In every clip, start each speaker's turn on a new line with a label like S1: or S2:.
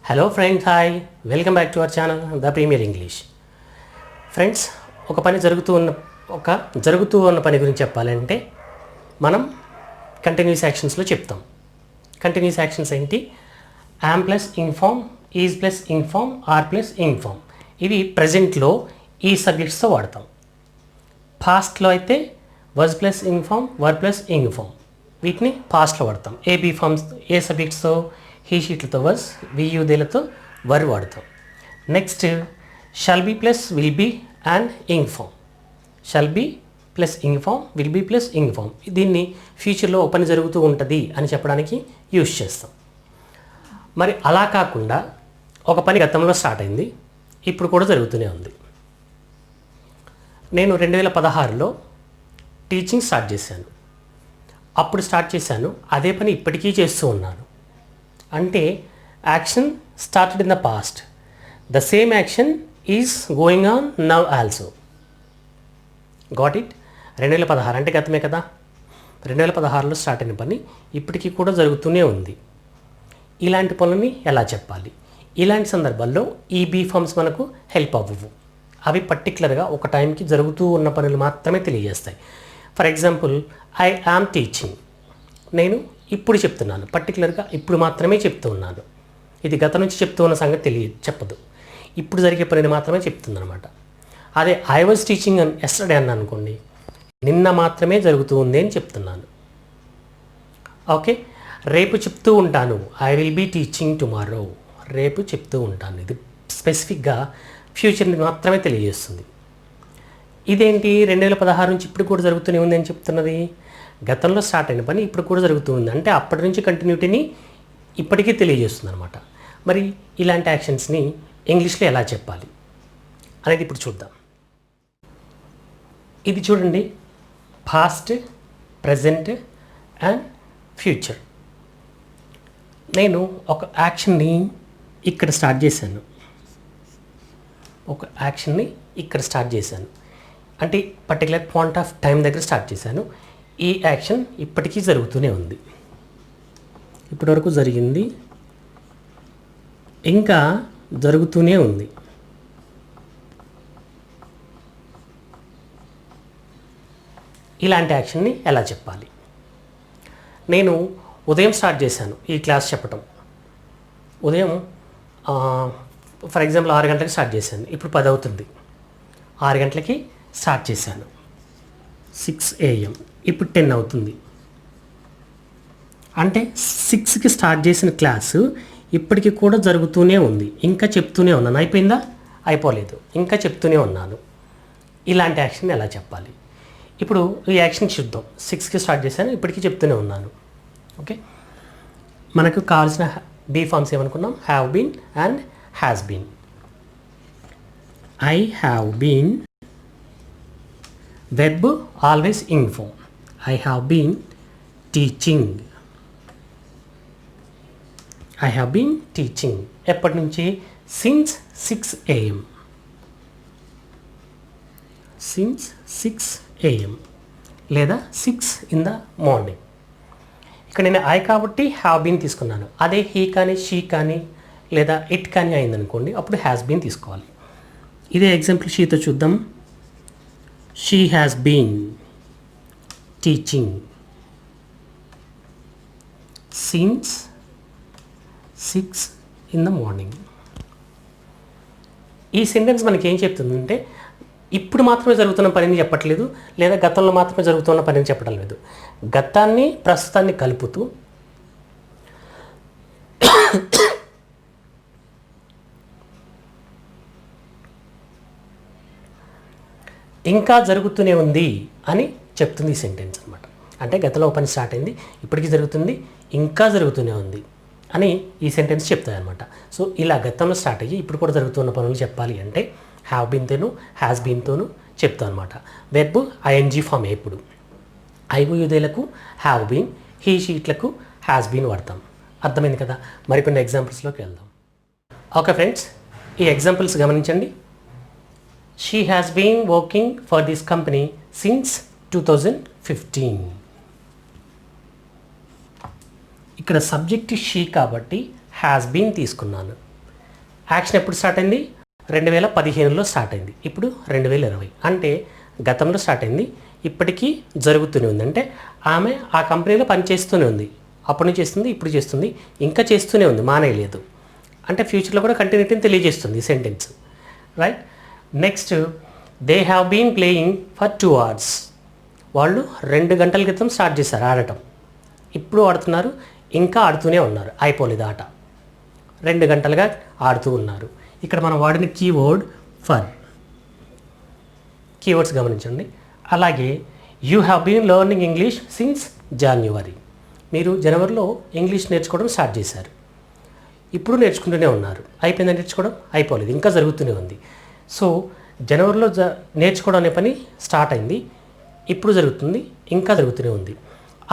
S1: Hello friends, hi, welcome back to our channel the premier English. Friends, జరుగుతూ ఉన్న పని గురించి చెప్పాలంటే మనం కంటిన్యూస్ యాక్షన్స్లో చెప్తాం. కంటిన్యూస్ యాక్షన్స్ ఏంటి? Am plus ing form, is plus ing form, are plus ing form. ఇవి ప్రజెంట్లో ఈ సబ్జెక్ట్స్తో వాడతాం. పాస్ట్లో అయితే was plus ing form, were plus ing form. వీటిని పాస్ట్లో వాడతాం. ఏబీ ఫార్మ్స్ ఏ సబ్జెక్ట్స్తో? హీ షీట్లతో వాజ్, వియుదేలతో వర్ వాడతాం. Next shall be plus will be and ing form. Shall be plus inform, will be plus inform. దీన్ని ఫ్యూచర్లో ఒక పని జరుగుతూ ఉంటుంది అని చెప్పడానికి యూజ్ చేస్తాం. మరి అలా కాకుండా ఒక పని గతంలో స్టార్ట్ అయింది, ఇప్పుడు కూడా జరుగుతూనే ఉంది. నేను 2016లో టీచింగ్ స్టార్ట్ చేశాను. అప్పుడు స్టార్ట్ చేశాను, అదే పని ఇప్పటికీ చేస్తూ ఉన్నాను. అంటే action started in the past, the same action is going on now also. Got it? 2016 అంటే గతమే కదా. 2016లో స్టార్ట్ అయిన పని ఇప్పటికీ కూడా జరుగుతూనే ఉంది. ఇలాంటి పనులని ఎలా చెప్పాలి? ఇలాంటి సందర్భాల్లో ఈ బీ ఫార్మ్స్ మనకు హెల్ప్ అవ్వవు. అవి పర్టికులర్గా ఒక టైంకి జరుగుతూ ఉన్న పనులు మాత్రమే తెలియజేస్తాయి. For example, I am teaching. నేను ఇప్పుడు చెప్తున్నాను, పర్టికులర్గా ఇప్పుడు మాత్రమే చెప్తూ ఉన్నాను. ఇది గత నుంచి చెప్తూ ఉన్న సంగతి చెప్పదు. ఇప్పుడు జరిగే పనిని మాత్రమే చెప్తుంది అనమాట. అదే ఐ వాజ్ టీచింగ్ అని ఎస్టర్డే అన్నాను అనుకోండి, నిన్న మాత్రమే జరుగుతూ ఉంది అని చెప్తున్నాను. ఓకే, రేపు చెప్తూ ఉంటాను, I will be teaching tomorrow. రేపు చెప్తూ ఉంటాను. ఇది స్పెసిఫిక్గా ఫ్యూచర్ని మాత్రమే తెలియజేస్తుంది. ఇదేంటి 2016 నుంచి ఇప్పుడు కూడా జరుగుతూనే ఉంది అని చెప్తున్నది? గతంలో స్టార్ట్ అయిన పని ఇప్పుడు కూడా జరుగుతూ ఉంది, అంటే అప్పటి నుంచి కంటిన్యూటీని ఇప్పటికీ తెలియజేస్తుంది అనమాట. మరి ఇలాంటి యాక్షన్స్ని ఇంగ్లీష్లో ఎలా చెప్పాలి అనేది ఇప్పుడు చూద్దాం. ఇది చూడండి, పాస్ట్, ప్రజెంట్ అండ్ ఫ్యూచర్. నేను ఒక యాక్షన్ని ఇక్కడ స్టార్ట్ చేశాను. అంటే పర్టికులర్ పాయింట్ ఆఫ్ టైం దగ్గర స్టార్ట్ చేశాను. ఈ యాక్షన్ ఇప్పటికీ జరుగుతూనే ఉంది. ఇప్పటివరకు జరిగింది, ఇంకా జరుగుతూనే ఉంది. ఇలాంటి యాక్షన్ని ఎలా చెప్పాలి? నేను ఉదయం స్టార్ట్ చేశాను ఈ క్లాస్ చెప్పటం. ఉదయం ఫర్ ఎగ్జాంపుల్ 6 గంటలకి స్టార్ట్ చేశాను. ఇప్పుడు 10 అవుతుంది. 6 గంటలకి స్టార్ట్ చేశాను, 6 AM. ఇప్పుడు 10 అవుతుంది. అంటే 6కి స్టార్ట్ చేసిన క్లాసు ఇప్పటికీ కూడా జరుగుతూనే ఉంది. ఇంకా చెప్తూనే ఉన్నాను. అయిపోయిందా? అయిపోలేదు, ఇంకా చెప్తూనే ఉన్నాను. ఇలాంటి యాక్షన్ ఎలా చెప్పాలి? ఇప్పుడు ఈ యాక్షన్ చూద్దాం. 6కి స్టార్ట్ చేశాను, ఇప్పటికీ చెప్తూనే ఉన్నాను. ఓకే, మనకు కావాల్సిన బీ ఫార్మ్స్ ఏమనుకున్నాం? Have been and has been. I have been, verb always ing form. I have been teaching. I have been teaching. ఎప్పటి నుంచి? Since 6 AM. Since 6 AM లేదా 6 in the morning. ఇక్కడ నేను ఐ కాబట్టి హ్యావ్ బీన్ తీసుకున్నాను. అదే he కానీ, షీ కానీ లేదా ఇట్ కానీ అయిందనుకోండి, అప్పుడు హ్యాస్ బీన్ తీసుకోవాలి. ఇదే ఎగ్జాంపుల్ షీతో చూద్దాం. She has been teaching since 6 in the morning. ఈ సెంటెన్స్ మనకి ఏం చెప్తుందంటే, ఇప్పుడు మాత్రమే జరుగుతున్న పనిని చెప్పట్లేదు, లేదా గతంలో మాత్రమే జరుగుతున్న పనిని చెప్పడం లేదు. గతాన్ని, ప్రస్తుతాన్ని కలుపుతూ ఇంకా జరుగుతూనే ఉంది అని చెప్తుంది ఈ సెంటెన్స్ అనమాట. అంటే గతంలో పని స్టార్ట్ అయింది, ఇప్పటికీ జరుగుతుంది, ఇంకా జరుగుతూనే ఉంది అని ఈ సెంటెన్స్ చెప్తాయి అనమాట. సో ఇలా గతంలో స్టార్ట్ అయ్యి ఇప్పుడు కూడా జరుగుతున్న పనులు చెప్పాలి అంటే హ్యావ్ బీన్తోనూ హ్యాస్ బీన్తోనూ చెప్తాం అనమాట. వెర్బ్ ఐఎన్జీ ఫామ్ ఎప్పుడు? ఐవుయుదేలకు హ్యావ్ బీన్, హీ షీట్లకు హ్యాస్ బీన్ వాడతాం. అర్థమైంది కదా? మరికొన్ని ఎగ్జాంపుల్స్లోకి వెళ్దాం. ఓకే ఫ్రెండ్స్, ఈ ఎగ్జాంపుల్స్ గమనించండి. She has been working for this company since 2015. ఇక్కడ సబ్జెక్ట్ షీ కాబట్టి హ్యాస్ బీన్ తీసుకున్నాను. యాక్షన్ ఎప్పుడు స్టార్ట్ అయింది? 2015లో స్టార్ట్ అయింది. ఇప్పుడు 2020. అంటే గతంలో స్టార్ట్ అయింది, ఇప్పటికీ జరుగుతూనే ఉంది. అంటే ఆమె ఆ కంపెనీలో పనిచేస్తూనే ఉంది. అప్పటి నుంచి చేస్తుంది, ఇప్పుడు చేస్తుంది, ఇంకా చేస్తూనే ఉంది, మానేయలేదు. అంటే ఫ్యూచర్లో కూడా కంటిన్యూటీని తెలియజేస్తుంది ఈ sentence. Right. Next, they have been playing for 2 hours. వాళ్ళు 2 గంటల క్రితం స్టార్ట్ చేశారు ఆడటం. ఇప్పుడు ఆడుతున్నారు, ఇంకా ఆడుతూనే ఉన్నారు, అయిపోలేదు ఆట. 2 గంటలుగా ఆడుతూ ఉన్నారు. ఇక్కడ మనం వాడిన కీవర్డ్ ఫర్. కీవర్డ్స్ గమనించండి. అలాగే you have been learning English since January. మీరు జనవరిలో ఇంగ్లీష్ నేర్చుకోవడం స్టార్ట్ చేశారు, ఇప్పుడు నేర్చుకుంటూనే ఉన్నారు. అయిపోయిందని నేర్చుకోవడం? అయిపోలేదు, ఇంకా జరుగుతూనే ఉంది. సో జనవరిలో నేర్చుకోవడం అనే పని స్టార్ట్ అయింది, ఇప్పుడు జరుగుతుంది, ఇంకా జరుగుతూనే ఉంది.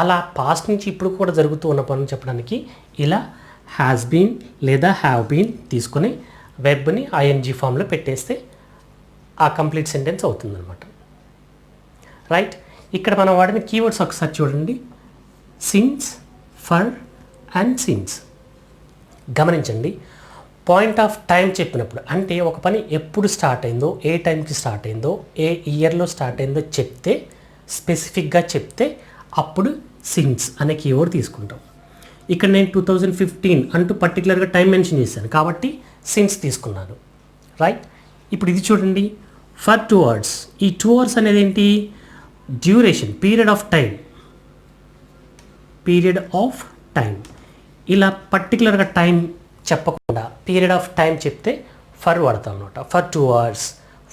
S1: అలా పాస్ట్ నుంచి ఇప్పుడు కూడా జరుగుతూ ఉన్న పనులు చెప్పడానికి ఇలా హ్యాస్ బీన్ లేదా హ్యావ్ బీన్ తీసుకొని వెర్బ్ని ఐఎన్జీ ఫామ్లో పెట్టేస్తే ఆ కంప్లీట్ సెంటెన్స్ అవుతుందన్నమాట. రైట్. ఇక్కడ మనం వాడిన కీవర్డ్స్ ఒకసారి చూడండి. Since, for and since. గమనించండి, పాయింట్ ఆఫ్ టైం చెప్పినప్పుడు, అంటే ఒక పని ఎప్పుడు స్టార్ట్ అయిందో, ఏ టైంకి స్టార్ట్ అయిందో, ఏ ఇయర్లో స్టార్ట్ అయిందో చెప్తే, స్పెసిఫిక్గా చెప్తే అప్పుడు సిన్స్ అనే కీవర్డ్ తీసుకుంటాం. ఇక్కడ నేను 2015 అంటూ పర్టికులర్గా టైం మెన్షన్ చేశాను కాబట్టి సిన్స్ తీసుకున్నాను. రైట్. ఇప్పుడు ఇది చూడండి, ఫర్ 2 hours. ఈ 2 hours అనేది ఏంటి? Duration, period of time. Period of time. ఇలా పర్టికులర్గా టైం చెప్పకుండా పీరియడ్ ఆఫ్ టైం చెప్తే ఫర్ వాడతాం అనమాట. For 2 hours,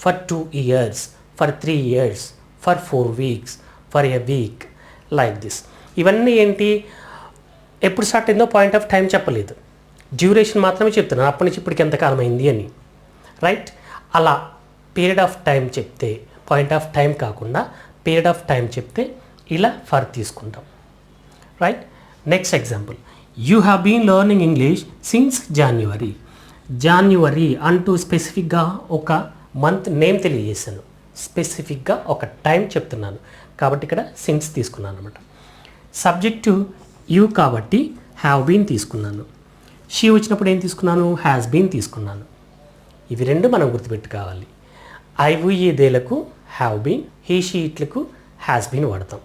S1: for 2 years, for 3 years, for 4 weeks, for a week, like this. ఇవన్నీ ఏంటి? ఎప్పుడు స్టార్ట్ అయిందో పాయింట్ ఆఫ్ టైం చెప్పలేదు, డ్యూరేషన్ మాత్రమే చెప్తున్నాను, అప్పటి నుంచి ఇప్పటికి ఎంతకాలం అయింది అని. రైట్. అలా పీరియడ్ ఆఫ్ టైం చెప్తే, పాయింట్ ఆఫ్ టైం కాకుండా పీరియడ్ ఆఫ్ టైం చెప్తే ఇలా ఫర్ తీసుకుంటాం. Right. Next example, you have been learning English since January. January అంటూ స్పెసిఫిక్గా ఒక మంత్ నేమ్ తెలియజేశాను, స్పెసిఫిక్గా ఒక టైం చెప్తున్నాను కాబట్టి ఇక్కడ సిన్స్ తీసుకున్నాను అనమాట. సబ్జెక్టు యూ కాబట్టి హ్యావ్ బీన్ తీసుకున్నాను. షీ వచ్చినప్పుడు ఏం తీసుకున్నాను? హ్యాస్ బీన్ తీసుకున్నాను. ఇవి రెండు మనం గుర్తుపెట్టుకోవాలి. ఐవు ఈదేలకు హ్యావ్ బీన్, హీ షీ ఇట్లకు హ్యాస్ బీన్ వాడతాం.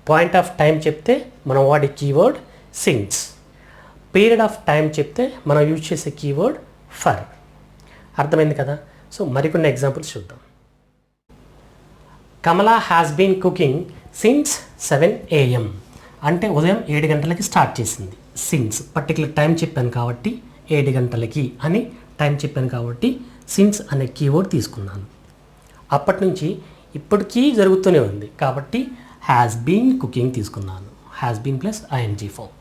S1: పాయింట్ ఆఫ్ టైం చెప్తే మనం వాడే keyword since. Period of time చెప్తే మనం యూజ్ చేసే కీవర్డ్ ఫర్. అర్థమైంది కదా? సో మరికొన్ని ఎగ్జాంపుల్స్ చూద్దాం. Kamala has been cooking since 7 AM. అంటే ఉదయం 7 గంటలకి స్టార్ట్ చేసింది. సిన్స్ పర్టికులర్ టైం చెప్పాను కాబట్టి 7 గంటలకి అని టైం చెప్పాను కాబట్టి సిన్స్ అనే కీవర్డ్ తీసుకున్నాను. అప్పటి నుంచి ఇప్పటికీ జరుగుతూనే ఉంది కాబట్టి హ్యాస్ బీన్ కుకింగ్ తీసుకున్నాను. Has been plus ING form.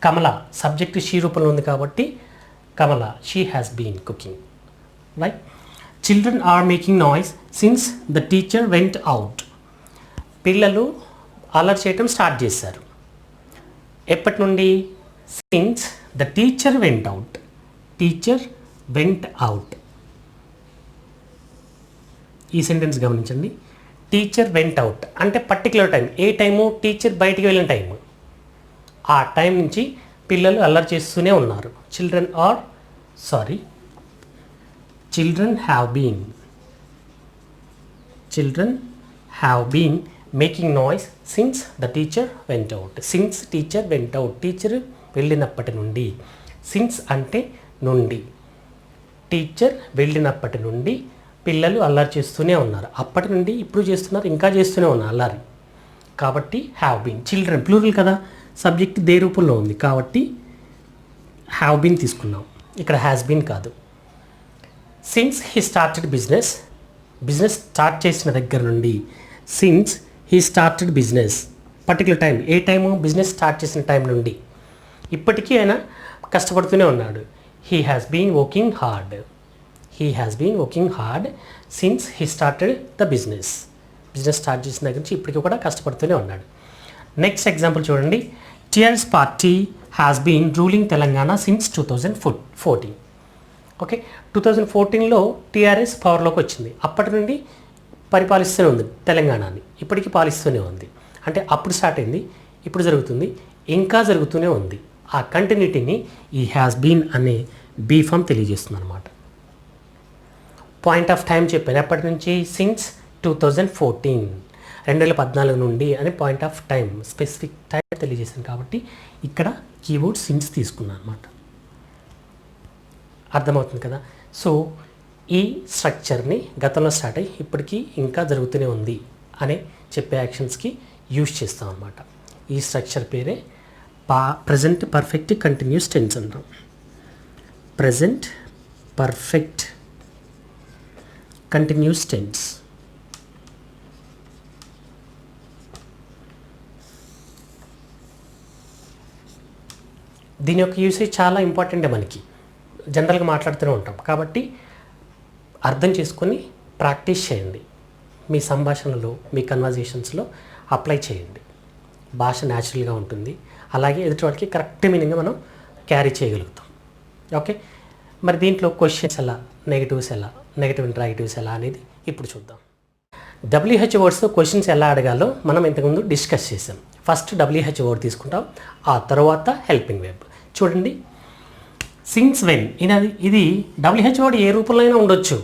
S1: Kamala subject she రూపంలో ఉంది కాబట్టి Kamala she has been cooking. Right. Children are making noise since the teacher went out. పిల్లలు అలర్ట్ చేయటం స్టార్ట్ చేశారు. ఎప్పటి నుండి? Since the teacher went out. Teacher went out. ఈ సెంటెన్స్ గమనించండి. టీచర్ వెంట్ అవుట్ అంటే పర్టికులర్ టైం. ఏ టైము? టీచర్ బయటికి వెళ్ళిన టైము. ఆ టైం నుంచి పిల్లలు అల్లరి చేస్తూనే ఉన్నారు. Children have been making noise since the teacher went out. Since teacher went out, teacher వెళ్ళినప్పటి నుండి. సిన్స్ అంటే నుండి. టీచర్ వెళ్ళినప్పటి నుండి పిల్లలు అల్లరి చేస్తూనే ఉన్నారు. అప్పటి నుండి ఇప్పుడు చేస్తున్నారు, ఇంకా చేస్తూనే ఉన్నారు అల్లరి. కాబట్టి హ్యావ్ బీన్. చిల్డ్రన్ ప్లూరల్ కదా, సబ్జెక్ట్ దే రూపంలో ఉంది కాబట్టి హ్యావ్ బీన్ తీసుకున్నాం. ఇక్కడ హ్యాస్ బీన్ కాదు. Since he started business start చేసిన దగ్గర నుండి. Since he started business particular time. ఏ టైము? బిజినెస్ స్టార్ట్ చేసిన టైం నుండి ఇప్పటికీ ఆయన కష్టపడుతూనే ఉన్నాడు. He has been working hard since he started the business start చేసిన దగ్గర నుంచి ఇప్పటికీ కూడా కష్టపడుతూనే ఉన్నాడు. నెక్స్ట్ ఎగ్జాంపుల్ చూడండి. TRS party has been ruling Telangana since 2014. Okay, 2014లో టీఆర్ఎస్ పవర్లోకి వచ్చింది. అప్పటి నుండి పరిపాలిస్తూనే ఉంది తెలంగాణని, ఇప్పటికీ పాలిస్తూనే ఉంది. అంటే అప్పుడు స్టార్ట్ అయింది, ఇప్పుడు జరుగుతుంది, ఇంకా జరుగుతూనే ఉంది. ఆ కంటిన్యూటీని ఈ హ్యాస్ బీన్ అనే బీ ఫామ్ తెలియజేస్తుంది అనమాట. పాయింట్ ఆఫ్ టైం చెప్పాను. ఎప్పటి నుంచి? సిన్స్ 2014, 2014 నుండి అని point of time, specific time తెలియజేశాను కాబట్టి ఇక్కడ కీవర్డ్ సిన్స్ తీసుకున్నాను అనమాట. అర్థమవుతుంది కదా. సో ఈ స్ట్రక్చర్ని గతంలో స్టార్ట్ అయ్యి ఇప్పటికీ ఇంకా జరుగుతూనే ఉంది అని చెప్పే యాక్షన్స్కి యూజ్ చేస్తాం అనమాట. ఈ స్ట్రక్చర్ పేరే ప్రజెంట్ పర్ఫెక్ట్ కంటిన్యూస్ టెన్స్ అంటాం. Present perfect continuous tense. దీని యొక్క యూసేజ్ చాలా ఇంపార్టెంటే మనకి, జనరల్గా మాట్లాడుతూనే ఉంటాం కాబట్టి అర్థం చేసుకొని ప్రాక్టీస్ చేయండి. మీ సంభాషణలో, మీ కన్వర్జేషన్స్లో అప్లై చేయండి. భాష న్యాచురల్గా ఉంటుంది, అలాగే ఎదుటి వాళ్ళకి కరెక్ట్ మీనింగ్ మనం క్యారీ చేయగలుగుతాం. ఓకే, మరి దీంట్లో క్వశ్చన్స్ ఎలా, నెగిటివ్స్ ఎలా, నెగిటివ్ ఇంటరాక్టివ్స్ ఎలా అనేది ఇప్పుడు చూద్దాం. WH వర్డ్స్తో క్వశ్చన్స్ ఎలా అడగాలో మనం ఇంతకుముందు డిస్కస్ చేసాం. ఫస్ట్ WH వర్డ్ తీసుకుంటాం, ఆ తర్వాత హెల్పింగ్ వెర్బ్. చూడండి, సిన్స్ వెన్ ఇది WH వర్డ్ ఏ రూపంలో అయినా ఉండొచ్చు.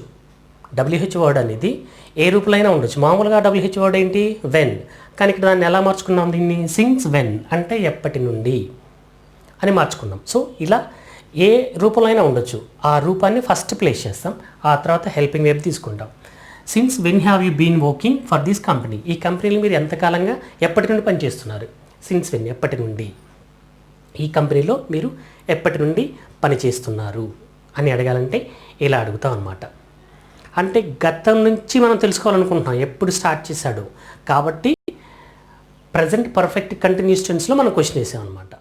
S1: WH వర్డ్ అనేది ఏ రూపంలో అయినా ఉండొచ్చు. మామూలుగా WH వర్డ్ ఏంటి? వెన్. కానీ ఇక్కడ దాన్ని ఎలా మార్చుకున్నాం? దీన్ని సిన్స్ వెన్ అంటే ఎప్పటి నుండి అని మార్చుకున్నాం. సో ఇలా ఏ రూపంలో అయినా ఉండొచ్చు. ఆ రూపాన్ని ఫస్ట్ ప్లేస్ చేస్తాం, ఆ తర్వాత హెల్పింగ్ వెర్బ్ తీసుకుంటాం. Since when have you been working for this company? ఈ కంపెనీలో మీరు ఎంతకాలంగా, ఎప్పటి నుండి పనిచేస్తున్నారు? సిన్స్ వెన్, ఎప్పటి నుండి. ఈ కంపెనీలో మీరు ఎప్పటి నుండి పనిచేస్తున్నారు అని అడగాలంటే ఇలా అడుగుతాం అన్నమాట. అంటే గతం నుంచి మనం తెలుసుకోవాలనుకుంటున్నాం ఎప్పుడు స్టార్ట్ చేశాడు కాబట్టి ప్రజెంట్ పర్ఫెక్ట్ కంటిన్యూస్ టెన్స్లో మనం క్వశ్చన్ వేసాం అనమాట.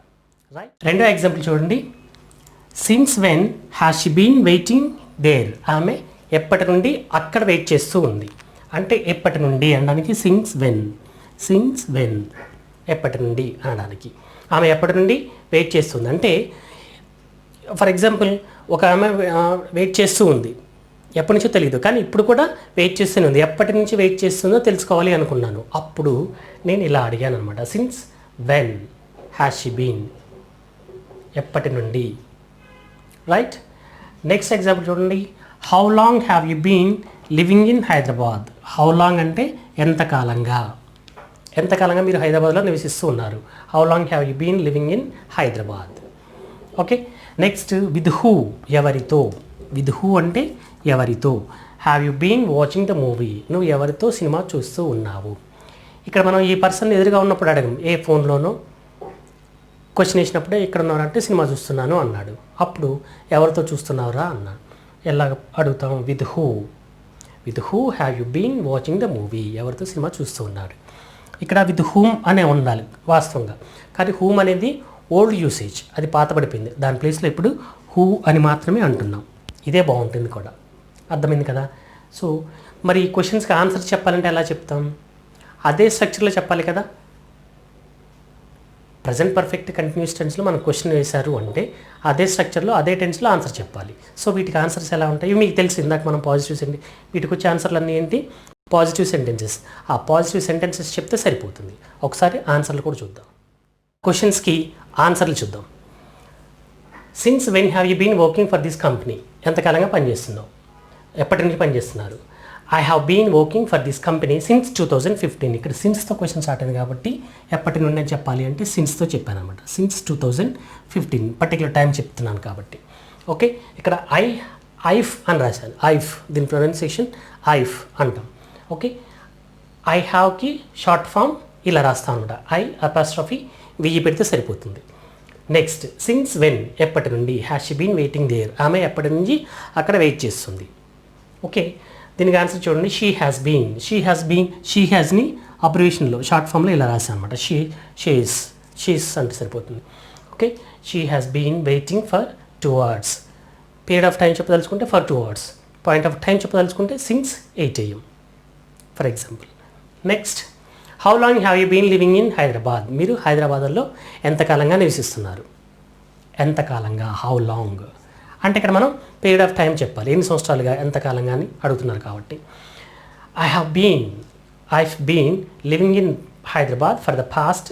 S1: రైట్. రెండో ఎగ్జాంపుల్ చూడండి. Since when has she been waiting there? ఆమె ఎప్పటి నుండి అక్కడ వెయిట్ చేస్తూ ఉంది. అంటే ఎప్పటి నుండి అనడానికి సిన్స్ వెన్ ఎప్పటి నుండి అనడానికి. ఆమె ఎప్పటి నుండి వెయిట్ చేస్తుంది అంటే, ఫర్ ఎగ్జాంపుల్ ఒక ఆమె వెయిట్ చేస్తూ ఉంది, ఎప్పటి నుంచో తెలియదు కానీ ఇప్పుడు కూడా వెయిట్ చేస్తూనే ఉంది. ఎప్పటి నుంచి వెయిట్ చేస్తుందో తెలుసుకోవాలి అనుకున్నాను, అప్పుడు నేను ఇలా అడిగాను అనమాట. Since when has she been, ఎప్పటి నుండి. రైట్. నెక్స్ట్ ఎగ్జాంపుల్ చూడండి. How long have you been living in Hyderabad? How long అంటే ఎంతకాలంగా మీరు హైదరాబాద్లో నివసిస్తూ ఉన్నారు. How long have you been living in Hyderabad. Okay. Next with who, ఎవరితో. విత్ హూ అంటే ఎవరితో. Have you been watching the movie? నువ్వు ఎవరితో సినిమా చూస్తూ ఉన్నావు. ఇక్కడ మనం ఈ పర్సన్ ఎదురుగా ఉన్నప్పుడు అడగం, ఏ ఫోన్లోనో క్వశ్చన్ వేసినప్పుడే ఇక్కడ ఉన్నారంటే సినిమా చూస్తున్నాను అన్నాడు. అప్పుడు ఎవరితో చూస్తున్నావురా అన్నాడు. ఎలా అడుగుతాం? With who have you been watching the movie? ఎవరితో సినిమా చూస్తూ ఉన్నాడు. ఇక్కడ విత్ హూమ్ అనే ఉండాలి వాస్తవంగా, కానీ హూమ్ అనేది ఓల్డ్ యూసేజ్, అది పాతబడిపోయింది. దాని ప్లేస్లో ఇప్పుడు హూ అని మాత్రమే అంటున్నాం. ఇదే బాగుంటుంది కూడా. అర్థమైంది కదా. సో మరి ఈ క్వశ్చన్స్కి ఆన్సర్ చెప్పాలంటే ఎలా చెప్తాం? అదే స్ట్రక్చర్లో చెప్పాలి కదా. ప్రజెంట్ పర్ఫెక్ట్ కంటిన్యూస్ టెన్స్లో మనం క్వశ్చన్ వేశారు అంటే అదే స్ట్రక్చర్లో అదే టెన్స్లో ఆన్సర్ చెప్పాలి. సో వీటికి ఆన్సర్స్ ఎలా ఉంటాయి? మీకు తెలిసి ఇందాక మనం పాజిటివ్ సెంటెన్స్, వీటికి వచ్చే ఆన్సర్లు అన్నీ ఏంటి? Positive sentences. ఆ పాజిటివ్ సెంటెన్సెస్ చెప్తే సరిపోతుంది. ఒకసారి ఆన్సర్లు కూడా చూద్దాం. క్వశ్చన్స్కి ఆన్సర్లు చూద్దాం. Since when have you been working for this company? ఎంతకాలంగా పనిచేస్తున్నావు, ఎప్పటి నుంచి పనిచేస్తున్నారు. I have been working for this company since 2015. ఇక్కడ సిన్స్తో క్వశ్చన్ స్టార్ట్ అయింది కాబట్టి ఎప్పటి నుండి చెప్పాలి అంటే సిన్స్తో చెప్పాను అనమాట. సిన్స్ 2015 పర్టికులర్ టైం చెప్తున్నాను కాబట్టి. ఓకే. ఇక్కడ ఐఫ్ అని రాశాను. ఐఫ్, దీని ప్రొనౌన్సియేషన్ ఐఫ్ అంటాం. ఓకే. ఐ హ్యావ్కి షార్ట్ ఫామ్ ఇలా రాస్తాను అనమాట. ఐ అపాస్ట్రఫీ వెయ్యి పెడితే సరిపోతుంది. నెక్స్ట్ సిన్స్ వెన్, ఎప్పటి నుండి. Has she been waiting there? ఆమె ఎప్పటి నుంచి అక్కడ వెయిట్ చేస్తుంది. ఓకే. దీనికి ఆన్సర్ చూడండి. షీ హ్యాస్ని అబ్రివేషన్లో షార్ట్ ఫామ్లో ఇలా రాశాను అనమాట. షీస్ అంటే సరిపోతుంది. Okay. She has been waiting for 2 hours. Period of time చెప్పదలుచుకుంటే for 2 hours. Point of time చెప్పదలుచుకుంటే since 8 AM for example. Next how long have you been living in Hyderabad? మీరు హైదరాబాద్లో ఎంతకాలంగా నివసిస్తున్నారు. ఎంతకాలంగా, హౌ లాంగ్ అంటే ఇక్కడ మనం పీరియడ్ ఆఫ్ టైం చెప్పాలి. ఎన్ని సంవత్సరాలుగా, ఎంతకాలంగా అని అడుగుతున్నారు కాబట్టి. I been living in Hyderabad for the past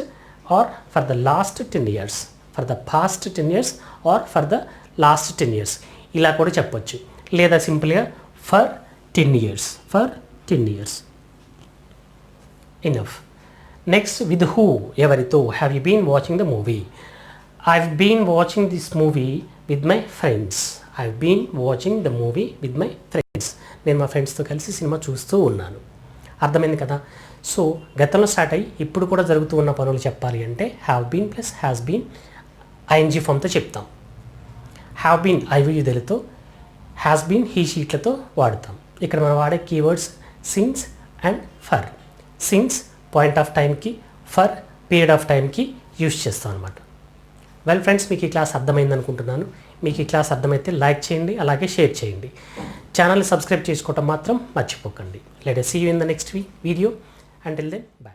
S1: or for the last 10 years. For the past 10 years or for the last 10 years ఇలా కూడా చెప్పొచ్చు. లేదా సింపుల్గా for 10 years. For 10 years. Enough. Next, with who? Evarito. Have you been watching the movie? I've been watching this movie with my friends. I've been watching the movie with my friends. నేను మా ఫ్రెండ్స్తో కలిసి cinema చూస్తూ ఉన్నాను. అర్థమైంది కదా. So గతంలో start అయ్యి ఇప్పుడు కూడా జరుగుతూ ఉన్న పనులు చెప్పాలి అంటే have been plus has been ING ఫామ్తో చెప్తాం. హ్యావ్ బీన్ ఐవియుదలతో, హ్యాస్ బీన్ హీ షీట్లతో వాడుతాం. ఇక్కడ మనం వాడే keywords since and for. Since point of time, for period of టైంకి యూజ్ చేస్తాం అనమాట. వెల్ ఫ్రెండ్స్, మీకు ఈ క్లాస్ అర్థమైంది అనుకుంటున్నాను. మీకు ఈ క్లాస్ అర్థమైతే లైక్ చేయండి, అలాగే షేర్ చేయండి. ఛానల్ని సబ్స్క్రైబ్ చేసుకోవటం మాత్రం మర్చిపోకండి. Let us see you in the next video. Until then, bye.